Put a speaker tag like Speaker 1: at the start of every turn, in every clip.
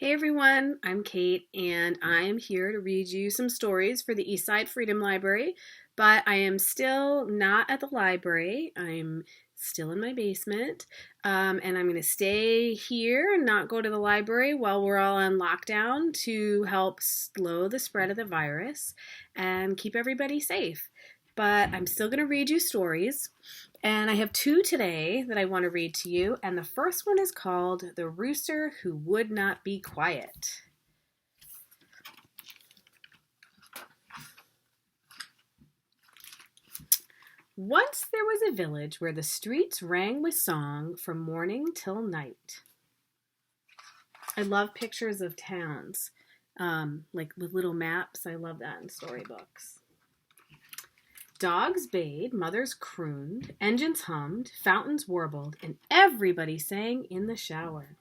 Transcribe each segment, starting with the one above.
Speaker 1: Hey everyone, I'm Kate and I am here to read you some stories for the Eastside Freedom Library, but I am still not at the library. I'm still in my basement, and I'm going to stay here and not go to the library while we're all on lockdown to help slow the spread of the virus and keep everybody safe. But I'm still going to read you stories. And I have two today that I want to read to you. And the first one is called The Rooster Who Would Not Be Quiet. Once there was a village where the streets rang with song from morning till night. I love pictures of towns, like with little maps. I love that in storybooks. Dogs bayed, mothers crooned, engines hummed, fountains warbled, and everybody sang in the shower.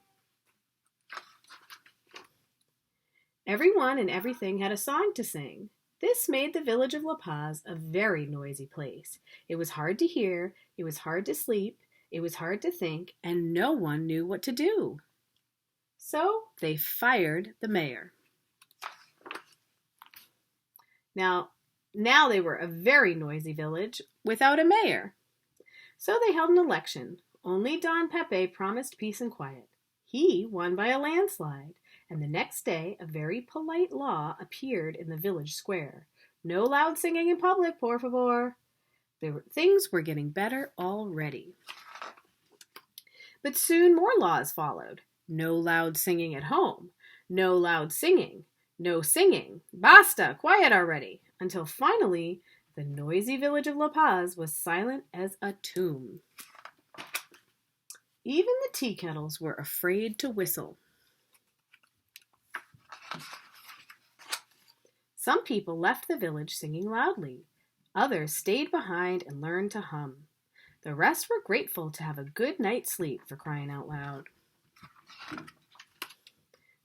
Speaker 1: Everyone and everything had a song to sing. This made the village of La Paz a very noisy place. It was hard to hear, it was hard to sleep, it was hard to think, and no one knew what to do. So they fired the mayor. Now they were a very noisy village without a mayor. So they held an election. Only Don Pepe promised peace and quiet. He won by a landslide, and the next day a very polite law appeared in the village square. No loud singing in public, por favor. Things were getting better already. But soon more laws followed. No loud singing at home. No loud singing. No singing. Basta! Quiet already! Until finally, the noisy village of La Paz was silent as a tomb. Even the tea kettles were afraid to whistle. Some people left the village singing loudly. Others stayed behind and learned to hum. The rest were grateful to have a good night's sleep, for crying out loud.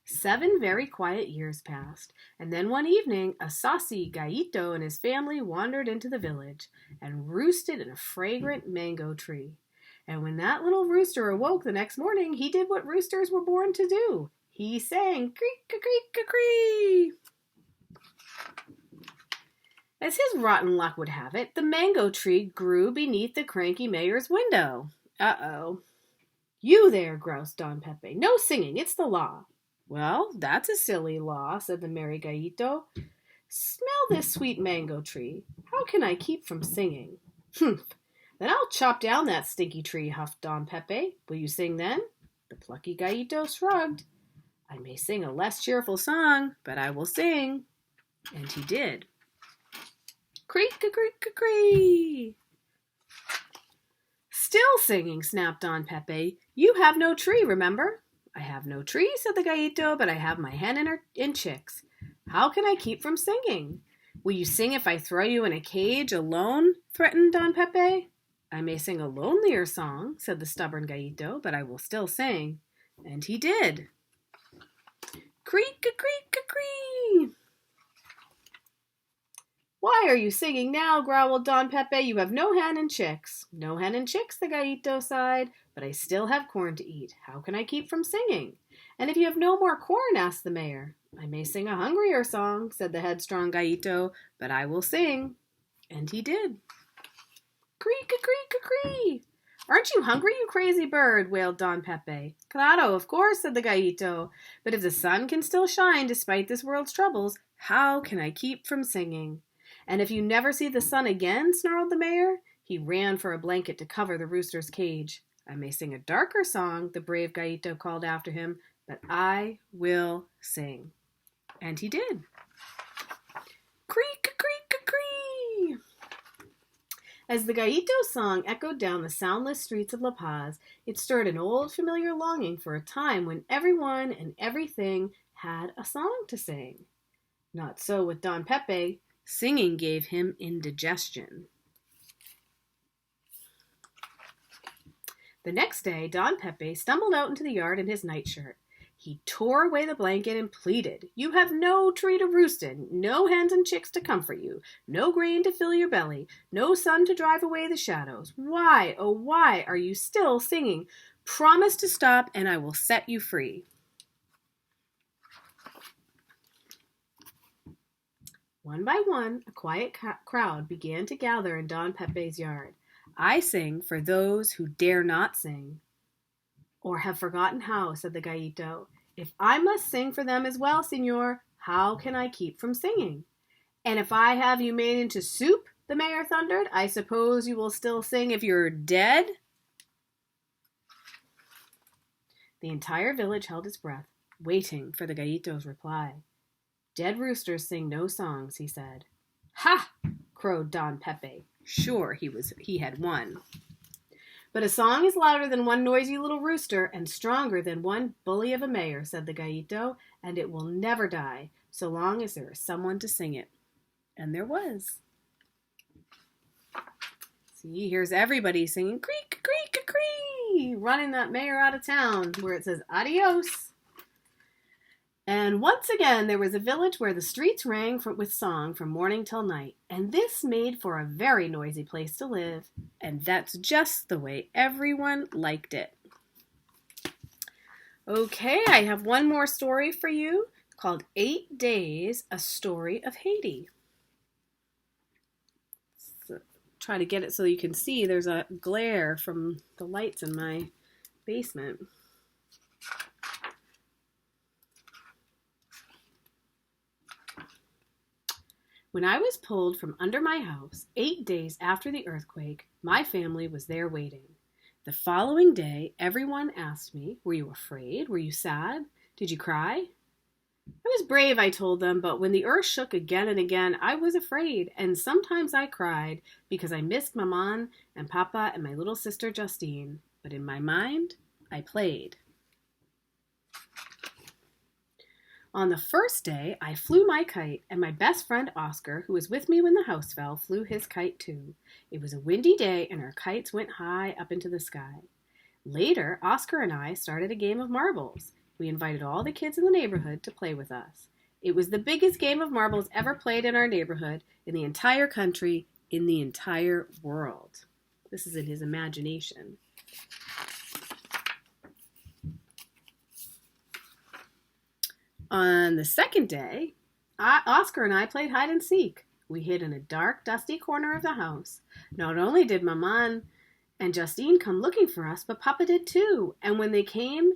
Speaker 1: 7 very quiet years passed, and then one evening a saucy gallito and his family wandered into the village and roosted in a fragrant mango tree. And when that little rooster awoke the next morning, he did what roosters were born to do. He sang creak-a-creak-a-cree. As his rotten luck would have it, the mango tree grew beneath the cranky mayor's window. Uh-oh. You there, groused Don Pepe. No singing, it's the law. Well, that's a silly law, said the merry gallito. Smell this sweet mango tree. How can I keep from singing? Humph! Then I'll chop down that stinky tree, huffed Don Pepe. Will you sing then? The plucky gallito shrugged. I may sing a less cheerful song, but I will sing. And he did. Creak-a-creak-a-cree! Still singing, snapped Don Pepe. You have no tree, remember? I have no tree, said the gallito, but I have my hen and chicks. How can I keep from singing? Will you sing if I throw you in a cage alone? Threatened Don Pepe. I may sing a lonelier song, said the stubborn gallito, but I will still sing. And he did. Creak-a-creak-a-cree! Why are you singing now? Growled Don Pepe. You have no hen and chicks. No hen and chicks, the gallito sighed, but I still have corn to eat. How can I keep from singing? And if you have no more corn, asked the mayor. I may sing a hungrier song, said the headstrong gallito, but I will sing. And he did. Creak-a-creak-a-cree! Aren't you hungry, you crazy bird? Wailed Don Pepe. Claro, of course, said the gallito. But if the sun can still shine despite this world's troubles, how can I keep from singing? And if you never see the sun again, snarled the mayor. He ran for a blanket to cover the rooster's cage. I may sing a darker song, the brave gallito called after him, but I will sing. And he did. Creak-a-creak-a-cree! As the gallito's song echoed down the soundless streets of La Paz, it stirred an old familiar longing for a time when everyone and everything had a song to sing. Not so with Don Pepe. Singing gave him indigestion. The next day, Don Pepe stumbled out into the yard in his nightshirt. He tore away the blanket and pleaded, You have no tree to roost in, no hens and chicks to comfort you, no grain to fill your belly, no sun to drive away the shadows. Why, oh why, are you still singing? Promise to stop and I will set you free. One by one, a quiet crowd began to gather in Don Pepe's yard. I sing for those who dare not sing, or have forgotten how, said the gallito. If I must sing for them as well, senor, how can I keep from singing? And if I have you made into soup, the mayor thundered, I suppose you will still sing if you're dead? The entire village held its breath, waiting for the gallito's reply. Dead roosters sing no songs, he said. Ha! Crowed Don Pepe. Sure he had won. But a song is louder than one noisy little rooster and stronger than one bully of a mayor, said the gallito, and it will never die, so long as there is someone to sing it. And there was. See, here's everybody singing creak, creak, cree, running that mayor out of town where it says adios. And once again, there was a village where the streets rang with song from morning till night. And this made for a very noisy place to live. And that's just the way everyone liked it. Okay, I have one more story for you called 8 Days, A Story of Haiti. So, try to get it so you can see. There's a glare from the lights in my basement. When I was pulled from under my house 8 days after the earthquake, my family was there waiting. The following day, everyone asked me, were you afraid? Were you sad? Did you cry? I was brave, I told them, but when the earth shook again and again, I was afraid, and sometimes I cried because I missed Maman and Papa and my little sister Justine. But in my mind, I played. On the first day, I flew my kite, and my best friend Oscar, who was with me when the house fell, flew his kite too. It was a windy day, and our kites went high up into the sky. Later, Oscar and I started a game of marbles. We invited all the kids in the neighborhood to play with us. It was the biggest game of marbles ever played in our neighborhood, in the entire country, in the entire world. This is in his imagination. On the second day, Oscar and I played hide and seek. We hid in a dark, dusty corner of the house. Not only did Maman and Justine come looking for us, but Papa did too. And when they came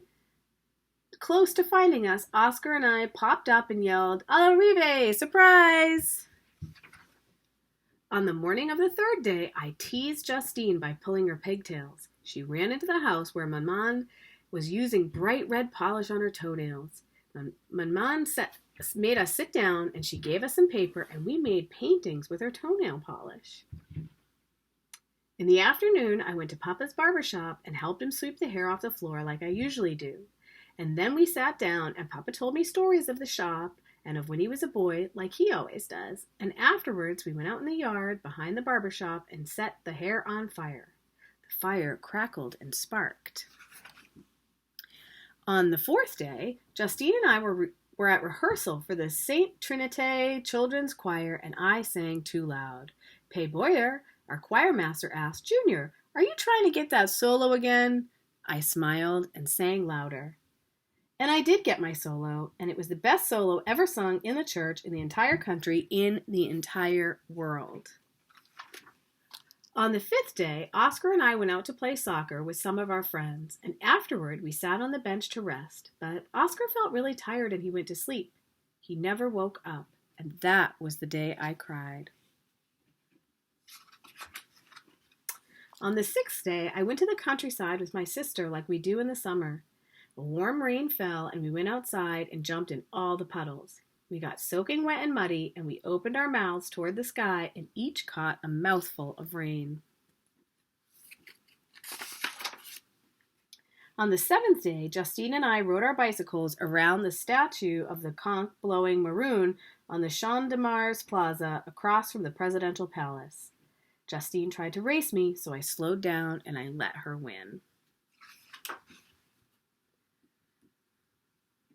Speaker 1: close to finding us, Oscar and I popped up and yelled, "Arrive! Surprise!" On the morning of the third day, I teased Justine by pulling her pigtails. She ran into the house where Maman was using bright red polish on her toenails. Maman made us sit down, and she gave us some paper, and we made paintings with her toenail polish. In the afternoon, I went to Papa's barber shop and helped him sweep the hair off the floor like I usually do. And then we sat down, and Papa told me stories of the shop and of when he was a boy, like he always does. And afterwards, we went out in the yard behind the barber shop and set the hair on fire. The fire crackled and sparked. On the fourth day, Justine and I were at rehearsal for the Saint Trinité Children's Choir, and I sang too loud. Pay Boyer, our choir master, asked, "Junior, are you trying to get that solo again?" I smiled and sang louder. And I did get my solo, and it was the best solo ever sung in the church, in the entire country, in the entire world. On the fifth day, Oscar and I went out to play soccer with some of our friends, and afterward we sat on the bench to rest, but Oscar felt really tired and he went to sleep. He never woke up, and that was the day I cried. On the sixth day, I went to the countryside with my sister like we do in the summer. A warm rain fell, and we went outside and jumped in all the puddles. We got soaking wet and muddy, and we opened our mouths toward the sky and each caught a mouthful of rain. On the seventh day, Justine and I rode our bicycles around the statue of the conch blowing maroon on the Champ de Mars Plaza across from the presidential palace. Justine tried to race me, so I slowed down and I let her win.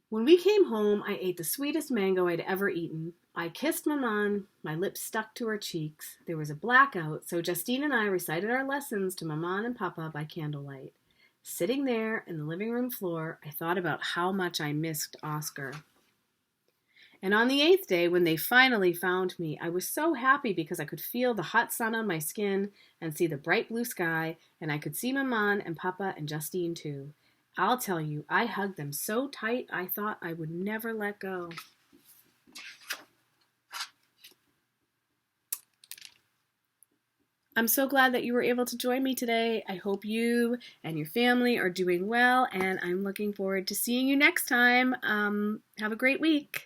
Speaker 1: When we came home, I ate the sweetest mango I'd ever eaten. I kissed Maman. My lips stuck to her cheeks. There was a blackout, so Justine and I recited our lessons to Maman and Papa by candlelight. Sitting there in the living room floor, I thought about how much I missed Oscar. And on the 8th day, when they finally found me, I was so happy because I could feel the hot sun on my skin and see the bright blue sky, and I could see Maman and Papa and Justine too. I'll tell you, I hugged them so tight I thought I would never let go. I'm so glad that you were able to join me today. I hope you and your family are doing well, and I'm looking forward to seeing you next time. Have a great week.